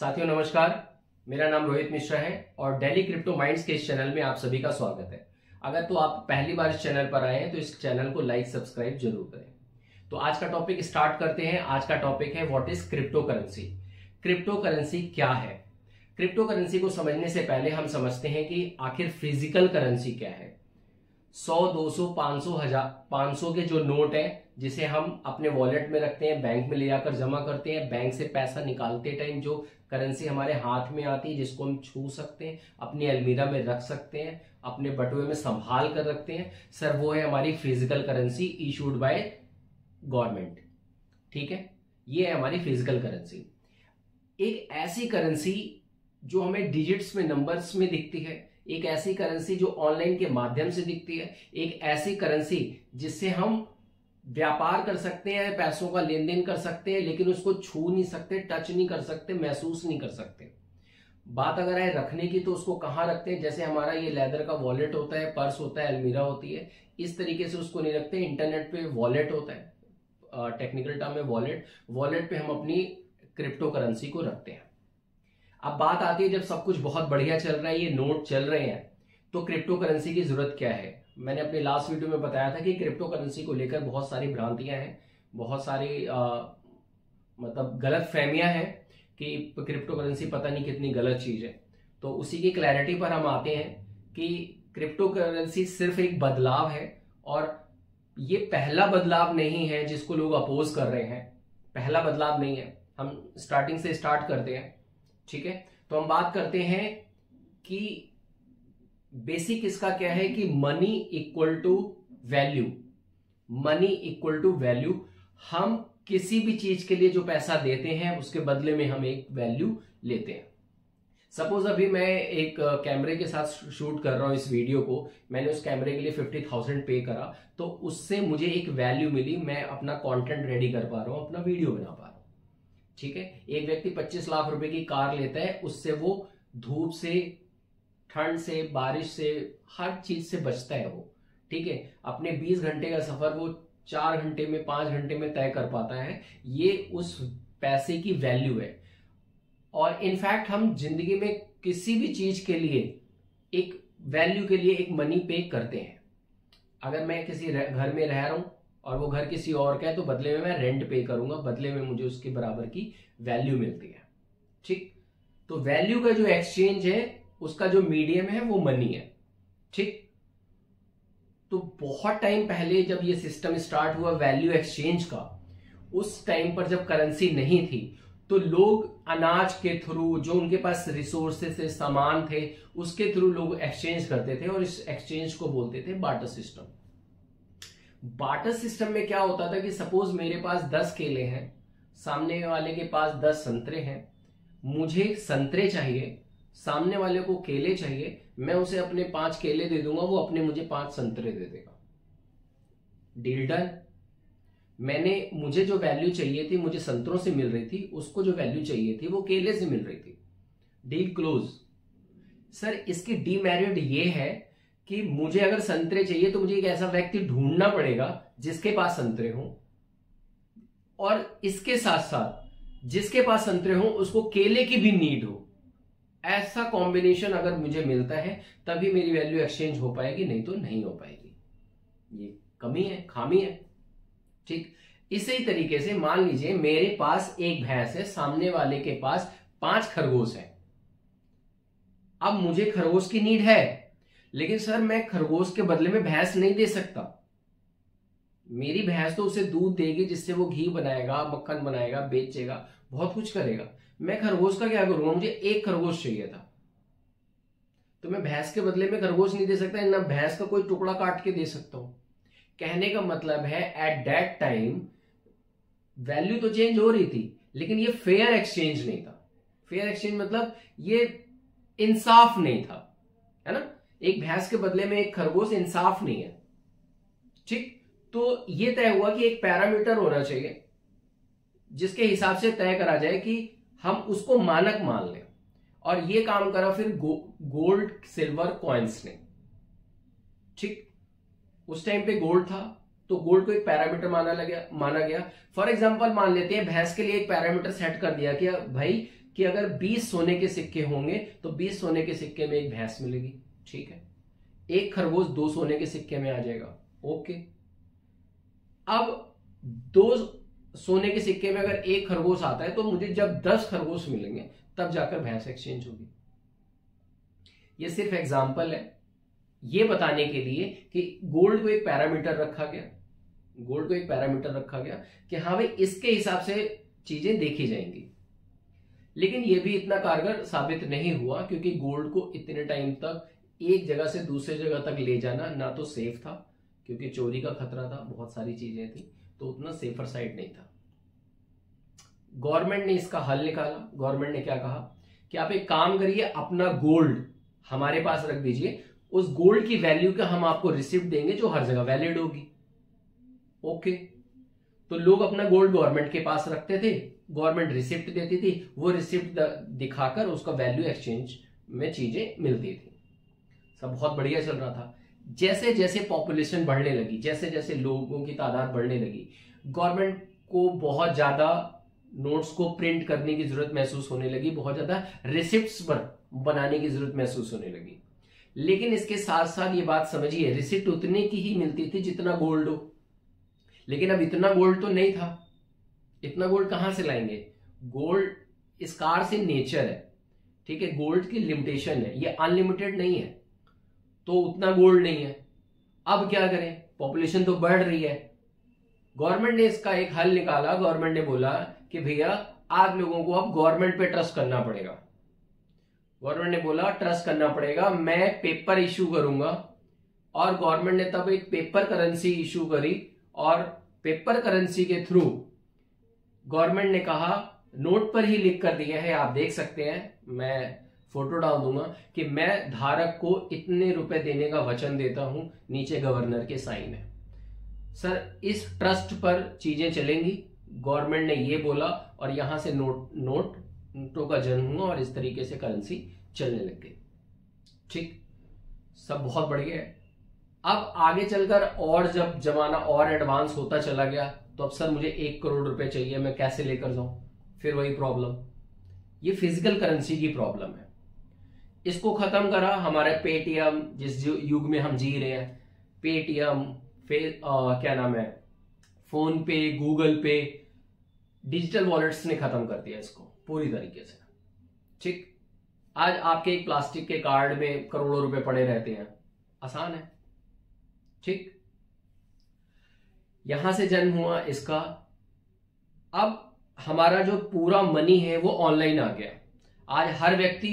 साथियों नमस्कार, मेरा नाम रोहित मिश्रा है और डेली क्रिप्टो माइंड्स के इस चैनल में आप सभी का स्वागत है। अगर तो आप पहली बार इस चैनल पर आए हैं तो इस चैनल को लाइक सब्सक्राइब जरूर करें। तो आज का टॉपिक स्टार्ट करते हैं। आज का टॉपिक है what is crypto currency. Crypto currency क्या है? क्रिप्टो करेंसी को समझने से पहले हम समझते हैं कि आखिर फिजिकल करेंसी क्या है। 100, 200, 500, 1000, 500 के जो नोट है जिसे हम अपने वॉलेट में रखते हैं, बैंक में ले जाकर जमा करते हैं, बैंक से पैसा निकालते टाइम जो करेंसी हमारे हाथ में आती है जिसको हम छू सकते हैं, अपनी अलमीरा में रख सकते हैं, अपने बटुए में संभाल कर रखते हैं, सर वो है हमारी physical currency issued by government. ठीक है, ये है हमारी फिजिकल करेंसी। एक ऐसी करेंसी जो हमें डिजिट्स में, नंबर्स में दिखती है, एक ऐसी करेंसी जो ऑनलाइन के माध्यम से दिखती है, एक ऐसी करेंसी जिससे हम व्यापार कर सकते हैं, पैसों का लेन देन कर सकते हैं, लेकिन उसको छू नहीं सकते, टच नहीं कर सकते, महसूस नहीं कर सकते। बात अगर है रखने की तो उसको कहाँ रखते हैं? जैसे हमारा ये लेदर का वॉलेट होता है, पर्स होता है, अलमीरा होती है, इस तरीके से उसको नहीं रखते। इंटरनेट पे वॉलेट होता है, टेक्निकल टर्म है वॉलेट। वॉलेट पे हम अपनी क्रिप्टो करेंसी को रखते हैं। अब बात आती है जब सब कुछ बहुत बढ़िया चल रहा है, ये नोट चल रहे हैं, तो क्रिप्टो करेंसी की जरूरत क्या है? मैंने अपने लास्ट वीडियो में बताया था कि क्रिप्टो करेंसी को लेकर बहुत सारी भ्रांतियां हैं, बहुत सारी मतलब गलत फहमियां हैं कि क्रिप्टो करेंसी पता नहीं कितनी गलत चीज है। तो उसी की क्लैरिटी पर हम आते हैं कि क्रिप्टो करेंसी सिर्फ एक बदलाव है और ये पहला बदलाव नहीं है जिसको लोग अपोज कर रहे हैं। पहला बदलाव नहीं है। हम स्टार्टिंग से स्टार्ट करते हैं। ठीक है, तो हम बात करते हैं कि बेसिक इसका क्या है कि money equal to value. Money equal to value. हम किसी भी चीज के लिए जो पैसा देते हैं उसके बदले में हम एक वैल्यू लेते हैं। सपोज अभी मैं एक कैमरे के साथ शूट कर रहा हूं इस वीडियो को, मैंने उस कैमरे के लिए 50,000 पे करा, तो उससे मुझे एक वैल्यू मिली। मैं अपना कंटेंट रेडी कर पा रहा हूं, अपना वीडियो बना पा रहा हूं। ठीक है, एक व्यक्ति 25 लाख रुपए की कार लेता है, उससे वो धूप से, ठंड से, बारिश से, हर चीज से बचता है वो। ठीक है, अपने 20 घंटे का सफर वो 4 घंटे में, 5 घंटे में तय कर पाता है। ये उस पैसे की वैल्यू है। और इनफैक्ट हम जिंदगी में किसी भी चीज के लिए एक वैल्यू के लिए एक मनी पे करते हैं। अगर मैं किसी घर में रह रहा हूं और वो घर किसी और का है तो बदले में मैं रेंट पे करूंगा, बदले में मुझे उसके बराबर की वैल्यू मिलती है। ठीक, तो वैल्यू का जो एक्सचेंज है उसका जो मीडियम है वो मनी है। ठीक, तो बहुत टाइम पहले जब ये सिस्टम स्टार्ट हुआ वैल्यू एक्सचेंज का, उस टाइम पर जब करेंसी नहीं थी तो लोग अनाज के थ्रू, जो उनके पास रिसोर्सेस थे, सामान थे, उसके थ्रू लोग एक्सचेंज करते थे और इस एक्सचेंज को बोलते थे बार्टर सिस्टम। बार्टर सिस्टम में क्या होता था कि सपोज मेरे पास 10 केले हैं, सामने वाले के पास 10 संतरे हैं, मुझे संतरे चाहिए, सामने वाले को केले चाहिए, मैं उसे अपने 5 केले दे दूंगा, वो अपने मुझे 5 संतरे दे देगा। Deal done. मुझे जो वैल्यू चाहिए थी, मुझे संतरों से मिल रही थी, उसको जो वैल्यू चाहिए थी वो केले से मिल रही थी। Deal close. सर इसकी डीमेरिट ये है कि मुझे अगर संतरे चाहिए तो मुझे एक ऐसा व्यक्ति ढूंढना पड़ेगा जिसके पास संतरे हों, और इसके साथ साथ जिसके पास संतरे हों उसको केले की भी नीड हो। ऐसा कॉम्बिनेशन अगर मुझे मिलता है तभी मेरी वैल्यू एक्सचेंज हो पाएगी, नहीं तो नहीं हो पाएगी। ये कमी है, खामी है। ठीक, इसी तरीके से मान लीजिए मेरे पास एक भैंस है, सामने वाले के पास 5 खरगोश है। अब मुझे खरगोश की नीड है, लेकिन सर मैं खरगोश के बदले में भैंस नहीं दे सकता। मेरी भैंस तो उसे दूध देगी जिससे वो घी बनाएगा, मक्खन बनाएगा, बेचेगा, बहुत कुछ करेगा। मैं खरगोश का क्या करूंगा? मुझे एक खरगोश चाहिए था, तो मैं भैंस के बदले में खरगोश नहीं दे सकता, ना भैंस का कोई टुकड़ा काट के दे सकता हूं। कहने का मतलब है एट दैट टाइम वैल्यू तो चेंज हो रही थी, लेकिन ये फेयर एक्सचेंज नहीं था। फेयर एक्सचेंज मतलब ये इंसाफ नहीं था, है ना। एक भैंस के बदले में एक खरगोश इंसाफ नहीं है। ठीक, तो ये तय हुआ कि एक पैरामीटर होना चाहिए जिसके हिसाब से तय करा जाए कि हम उसको मानक मान लें, और ये काम करा फिर गोल्ड सिल्वर कॉइन्स ने। ठीक, उस टाइम पे गोल्ड था तो गोल्ड को एक पैरामीटर माना गया। फॉर एग्जांपल मान लेते हैं भैंस के लिए एक पैरामीटर सेट कर दिया कि भाई कि अगर 20 सोने के सिक्के होंगे तो 20 सोने के सिक्के में एक भैंस मिलेगी, ठीक है। एक खरगोश 2 सोने के सिक्के में आ जाएगा, ओके। अब 2 सोने के सिक्के में अगर एक खरगोश आता है तो मुझे जब 10 खरगोश मिलेंगे तब जाकर भैंस एक्सचेंज होगी। ये सिर्फ एग्जाम्पल है ये बताने के लिए कि गोल्ड को एक पैरामीटर रखा गया, गोल्ड को एक पैरामीटर रखा गया कि हाँ भाई इसके हिसाब से चीजें देखी जाएंगी। लेकिन यह भी इतना कारगर साबित नहीं हुआ क्योंकि गोल्ड को इतने टाइम तक एक जगह से दूसरे जगह तक ले जाना ना तो सेफ था क्योंकि चोरी का खतरा था, बहुत सारी चीजें थी, तो उतना सेफर साइड नहीं था। गवर्नमेंट ने इसका हल निकाला। गवर्नमेंट ने क्या कहा कि आप एक काम करिए, अपना गोल्ड हमारे पास रख दीजिए, उस गोल्ड की वैल्यू का हम आपको रिसिप्ट देंगे जो हर जगह वैलिड होगी, ओके। तो लोग अपना गोल्ड गवर्नमेंट के पास रखते थे, गवर्नमेंट रिसिप्ट देती थी, वो रिसिप्ट दिखाकर उसका वैल्यू एक्सचेंज में चीजें मिलती थी। सब बहुत बढ़िया चल रहा था। जैसे जैसे पॉपुलेशन बढ़ने लगी, जैसे जैसे लोगों की तादाद बढ़ने लगी, गवर्नमेंट को बहुत ज्यादा नोट्स को प्रिंट करने की जरूरत महसूस होने लगी, बहुत ज्यादा रिसिप्ट्स पर बनाने की जरूरत महसूस होने लगी। लेकिन इसके साथ साथ ये बात समझिए, रिसिप्ट उतने की ही मिलती थी जितना गोल्ड हो। लेकिन अब इतना गोल्ड तो नहीं था, इतना गोल्ड कहां से लाएंगे? गोल्ड स्कार्स इन नेचर है, ठीक है, गोल्ड की लिमिटेशन है, ये अनलिमिटेड नहीं है, तो उतना गोल्ड नहीं है। अब क्या करें, पॉपुलेशन तो बढ़ रही है। गवर्नमेंट ने इसका एक हल निकाला। गवर्नमेंट ने बोला कि भैया आप लोगों को अब गवर्नमेंट पे ट्रस्ट करना पड़ेगा। गवर्नमेंट ने बोला ट्रस्ट करना पड़ेगा, मैं पेपर इशू करूंगा। और गवर्नमेंट ने तब एक पेपर करेंसी इशू करी और पेपर करेंसी के थ्रू गवर्नमेंट ने कहा, नोट पर ही लिख कर दिया है, आप देख सकते हैं, मैं फोटो डाल दूंगा कि मैं धारक को इतने रुपए देने का वचन देता हूं, नीचे गवर्नर के साइन है। सर इस ट्रस्ट पर चीजें चलेंगी, गवर्नमेंट ने ये बोला और यहां से नोटों का जन्म हुआ और इस तरीके से करेंसी चलने लग गई, ठीक, सब बहुत बढ़िया है। अब आगे चलकर और जब जमाना और एडवांस होता चला गया तो अब सर मुझे 1 करोड़ रुपए चाहिए, मैं कैसे लेकर जाऊं? फिर वही प्रॉब्लम, ये फिजिकल करेंसी की प्रॉब्लम है। इसको खत्म करा हमारे पेटीएम, जिस युग में हम जी रहे हैं, पेटीएम, क्या नाम है, फोन पे, गूगल पे, डिजिटल वॉलेट्स ने खत्म कर दिया इसको पूरी तरीके से, ठीक। आज आपके एक प्लास्टिक के कार्ड में करोड़ों रुपए पड़े रहते हैं, आसान है, ठीक। यहां से जन्म हुआ इसका। अब हमारा जो पूरा मनी है वो ऑनलाइन आ गया। आज हर व्यक्ति,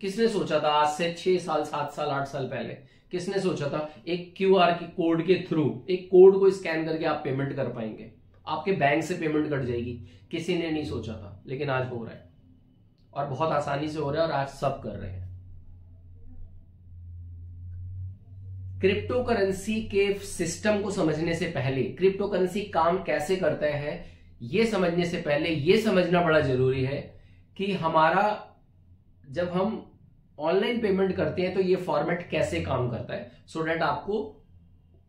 किसने सोचा था आज से 6 साल, 7 साल, 8 साल पहले किसने सोचा था एक क्यूआर की कोड के थ्रू, एक कोड को स्कैन करके आप पेमेंट कर पाएंगे, आपके बैंक से पेमेंट कट जाएगी? किसी ने नहीं सोचा था, लेकिन आज हो रहा है और बहुत आसानी से हो रहा है और आज सब कर रहे हैं। क्रिप्टो करेंसी के सिस्टम को समझने से पहले, क्रिप्टो करेंसी काम कैसे करता है ये समझने से पहले, ये समझना बड़ा जरूरी है कि हमारा जब हम ऑनलाइन पेमेंट करते हैं तो ये फॉर्मेट कैसे काम करता है, सो दैट आपको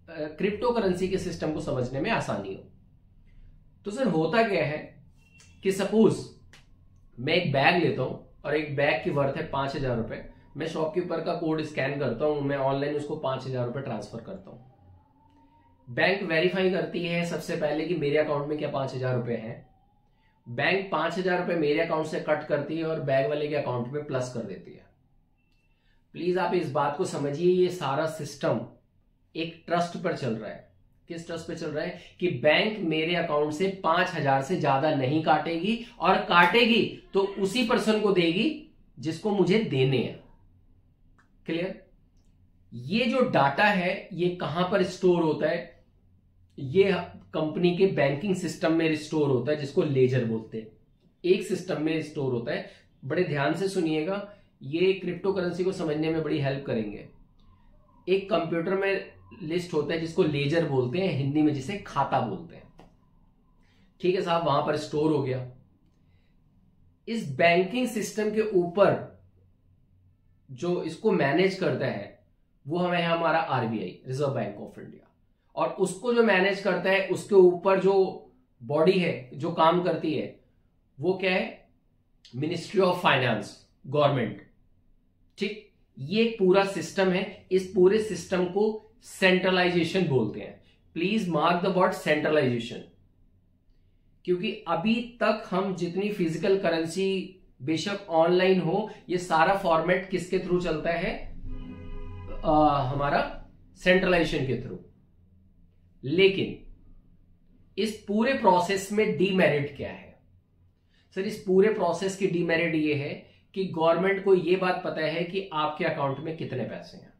क्रिप्टो करेंसी के सिस्टम को समझने में आसानी हो। तो सर होता क्या है कि सपोज मैं एक बैग लेता हूं और एक बैग की वर्थ है 5,000 रुपए, मैं शॉपकीपर का कोड स्कैन करता हूं, मैं ऑनलाइन उसको 5,000 रुपए ट्रांसफर करता हूं। बैंक वेरीफाई करती है सबसे पहले कि मेरे अकाउंट में क्या 5,000 रुपए हैं। बैंक 5,000 रुपए मेरे अकाउंट से कट करती है और बैग वाले के अकाउंट में प्लस कर देती है। प्लीज आप इस बात को समझिए, ये सारा सिस्टम एक ट्रस्ट पर चल रहा है। किस ट्रस्ट पे चल रहा है कि बैंक मेरे अकाउंट से 5,000 से ज्यादा नहीं काटेगी, और काटेगी तो उसी पर्सन को देगी जिसको मुझे देने हैं। क्लियर? ये जो डाटा है ये कहां पर स्टोर होता है? ये कंपनी के बैंकिंग सिस्टम में स्टोर होता है, जिसको लेजर बोलते हैं। एक सिस्टम में स्टोर होता है। बड़े ध्यान से सुनिएगा, ये क्रिप्टो करेंसी को समझने में बड़ी हेल्प करेंगे। एक कंप्यूटर में लिस्ट होता है जिसको लेजर बोलते हैं, हिंदी में जिसे खाता बोलते हैं। ठीक है साहब, वहां पर स्टोर हो गया। इस बैंकिंग सिस्टम के ऊपर जो इसको मैनेज करता है वो हमें है हमारा RBI, reserve bank of India. और उसको जो मैनेज करता है उसके ऊपर जो बॉडी है जो काम करती है वो क्या है? मिनिस्ट्री ऑफ फाइनेंस, गवर्नमेंट, ठीक। ये एक पूरा सिस्टम है, इस पूरे सिस्टम को सेंट्रलाइजेशन बोलते हैं। Please mark the word centralization, क्योंकि अभी तक हम जितनी फिजिकल करेंसी बेशक ऑनलाइन हो, ये सारा फॉर्मेट किसके थ्रू चलता है? हमारा सेंट्रलाइजेशन के थ्रू। लेकिन इस पूरे प्रोसेस में डीमेरिट क्या है? सर, इस पूरे प्रोसेस की डीमेरिट ये है कि गवर्नमेंट को ये बात पता है कि आपके अकाउंट में कितने पैसे हैं।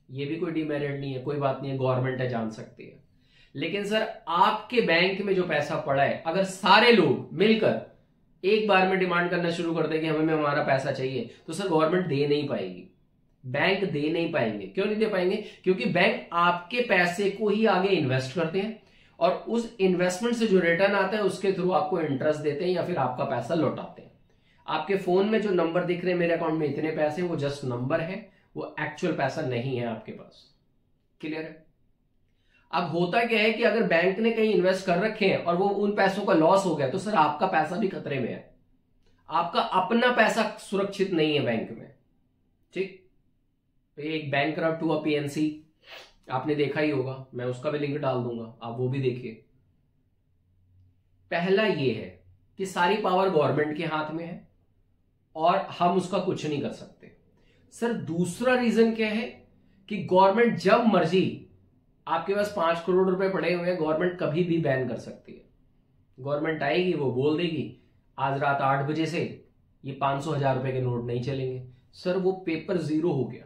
ये भी कोई डीमेरिट नहीं है, कोई बात नहीं है, गवर्नमेंट है, जान सकती है। लेकिन सर, आपके बैंक में जो पैसा पड़ा है, अगर सारे लोग मिलकर एक बार में डिमांड करना शुरू कर दें कि हमें हमारा पैसा चाहिए, तो सर गवर्नमेंट दे नहीं पाएगी, बैंक दे नहीं पाएंगे। क्यों नहीं दे पाएंगे? क्योंकि बैंक आपके पैसे को ही आगे इन्वेस्ट करते हैं और उस इन्वेस्टमेंट से जो रिटर्न आता है उसके थ्रू आपको इंटरेस्ट देते हैं या फिर आपका पैसा लौटाते हैं। आपके फोन में जो नंबर दिख रहे हैं, मेरे अकाउंट में इतने पैसे, वो जस्ट नंबर है, वो एक्चुअल पैसा नहीं है आपके पास। क्लियर है? अब होता क्या है कि अगर बैंक ने कहीं इन्वेस्ट कर रखे हैं और वो उन पैसों का लॉस हो गया, तो सर आपका पैसा भी खतरे में है। आपका अपना पैसा सुरक्षित नहीं है बैंक में, ठीक। तो एक बैंकरप्ट हुआ पीएनसी, आपने देखा ही होगा, मैं उसका भी लिंक डाल दूंगा, आप वो भी देखिए। पहला ये है कि सारी पावर गवर्नमेंट के हाथ में है और हम उसका कुछ नहीं कर सकते। सर, दूसरा रीजन क्या है कि गवर्नमेंट जब मर्जी, आपके पास 5 करोड़ रुपए पड़े हुए हैं, गवर्नमेंट कभी भी बैन कर सकती है। गवर्नमेंट आएगी, वो बोल देगी आज रात 8 बजे से ये 500,000 रुपए के नोट नहीं चलेंगे। सर, वो पेपर जीरो हो गया,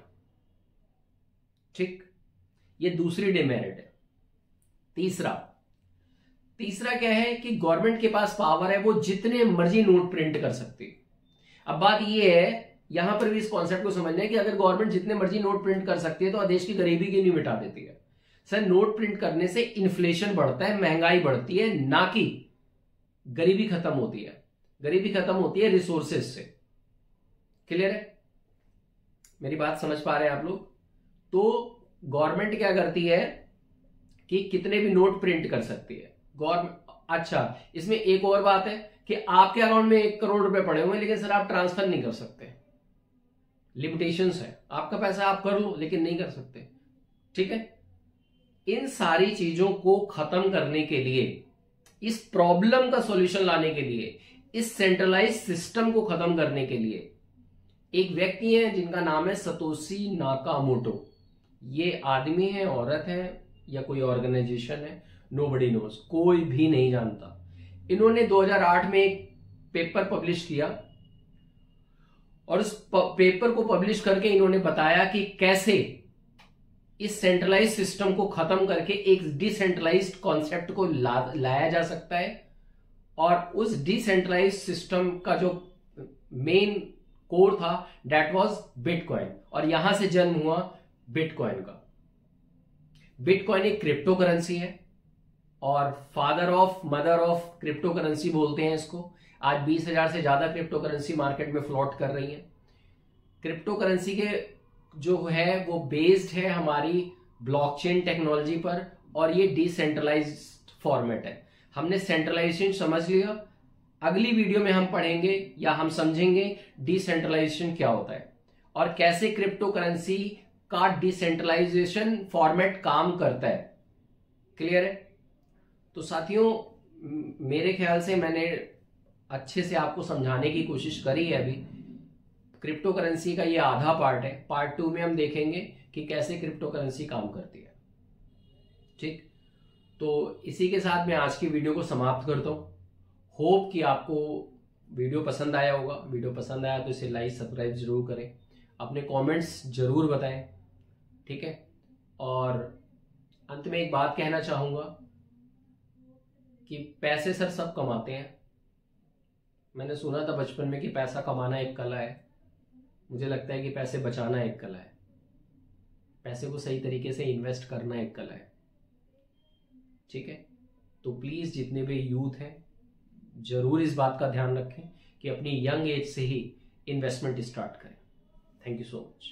ठीक। ये दूसरी डिमेरिट है। तीसरा क्या है कि गवर्नमेंट के पास पावर है, वो जितने मर्जी नोट प्रिंट कर सकती है। अब बात ये है, यहां पर भी इस कॉन्सेप्ट को समझना है कि अगर गवर्नमेंट जितने मर्जी नोट प्रिंट कर सकती है तो देश की गरीबी क्यों नहीं मिटा देती है? सर, नोट प्रिंट करने से इन्फ्लेशन बढ़ता है, महंगाई बढ़ती है, ना कि गरीबी खत्म होती है। गरीबी खत्म होती है रिसोर्सेज से। क्लियर है? मेरी बात समझ पा रहे हैं आप लोग? तो गवर्नमेंट क्या करती है कि कितने भी नोट प्रिंट कर सकती है गवर्नमेंट। अच्छा, इसमें एक और बात है कि आपके अकाउंट में 1 करोड़ रुपए पड़े हुए हैं, लेकिन सर आप ट्रांसफर नहीं कर सकते, लिमिटेशंस है। आपका पैसा आप कर लो लेकिन नहीं कर सकते, ठीक है। इन सारी चीजों को खत्म करने के लिए, इस प्रॉब्लम का सॉल्यूशन लाने के लिए, इस सेंट्रलाइज सिस्टम को खत्म करने के लिए एक व्यक्ति है जिनका नाम है सतोशी नाकामोटो। ये आदमी है, औरत है, या कोई ऑर्गेनाइजेशन है, नोबडी नोज, कोई भी नहीं जानता। इन्होंने 2008 में एक पेपर पब्लिश किया और उस पेपर को पब्लिश करके इन्होंने बताया कि कैसे इस सेंट्रलाइज सिस्टम को खत्म करके एक डिसेंट्रलाइज्ड कॉन्सेप्ट को लाया जा सकता है। और उस डिसेंट्रलाइज्ड सिस्टम का जो मेन कोर था, दैट वाज बिटकॉइन, और यहां से जन्म हुआ बिटकॉइन का। बिटकॉइन एक क्रिप्टो करेंसी है और मदर ऑफ क्रिप्टो करेंसी बोलते हैं इसको। आज 20,000 से ज्यादा क्रिप्टो करेंसी मार्केट में फ्लोट कर रही है। क्रिप्टो करेंसी के जो है वो बेस्ड है हमारी ब्लॉकचेन टेक्नोलॉजी पर, और ये डिसेंट्रलाइज्ड फॉर्मेट है। हमने सेंट्रलाइजेशन समझ लिया, अगली वीडियो में हम पढ़ेंगे या हम समझेंगे डिसेंट्रलाइजेशन क्या होता है और कैसे क्रिप्टो करेंसी का डिसेंट्रलाइजेशन फॉर्मेट काम करता है। क्लियर है? तो साथियों, मेरे ख्याल से मैंने अच्छे से आपको समझाने की कोशिश करी है। अभी क्रिप्टो करेंसी का ये आधा पार्ट है, पार्ट 2 में हम देखेंगे कि कैसे क्रिप्टो करेंसी काम करती है, ठीक। तो इसी के साथ मैं आज की वीडियो को समाप्त करता हूं। होप कि आपको वीडियो पसंद आया होगा। वीडियो पसंद आया तो इसे लाइक सब्सक्राइब जरूर करें, अपने कमेंट्स जरूर बताएं, ठीक है। और अंत में एक बात कहना चाहूंगा कि पैसे सर सब कमाते हैं। मैंने सुना था बचपन में कि पैसा कमाना एक कला है। मुझे लगता है कि पैसे बचाना एक कला है, पैसे को सही तरीके से इन्वेस्ट करना एक कला है, ठीक है। तो प्लीज जितने भी यूथ हैं जरूर इस बात का ध्यान रखें कि अपनी यंग एज से ही इन्वेस्टमेंट स्टार्ट करें। Thank you so much.